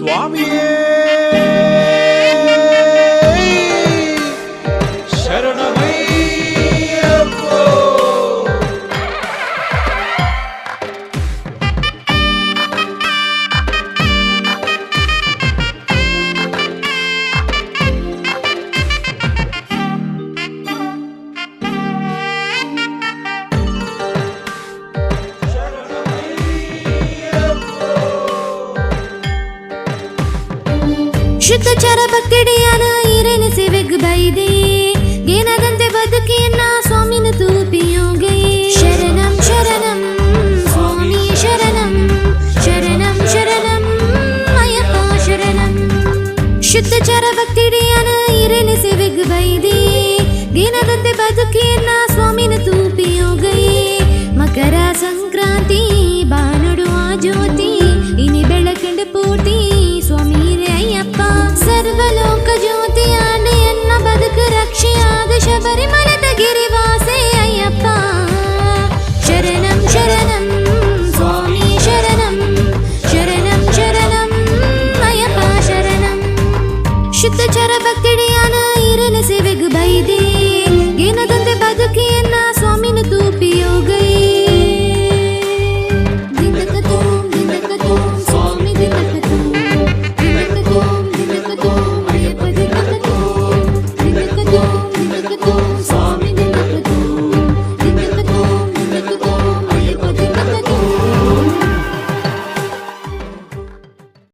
ಸ್ವಾಮಿಯೇ ಶರಣಮಯ್ಯಪ್ಪೋ. ಶುದ್ಧಚಾರ ಭಕ್ತಿಡಿಯನ ಈರೇನ ಸೇವೆಗೆ ಬೈದೆ ಏನಾದಂತೆ ಬದುಕಿಯನ್ನ ಸ್ವಾಮಿನ ತೂಪಿಯೋಗೆ ಶರಣಂ ಶರಣಂ ಸ್ವಾಮಿ ಶರಣಂ ಶರಣಂ ಶರಣಂ ಅಯ್ಯಪ್ಪ ಶರಣಂ. ಶುದ್ಧಚಾರ ಭಕ್ತಿಡಿಯನ ಈರೇನ ಸೇವೆಗೆ ಬೈದೆ ಏನಾದಂತೆ ಬದುಕಿಯನ್ನ ಸ್ವಾಮಿನ ತೂಪಿಯೋಗೆ ಮಕರ ಸಂಕ್ರಾಂತಿ ಬಾನುಡುವ ಜ್ಯೋತಿ ಇನಿ ಬೆಳಕಂಡ ಪೂಟ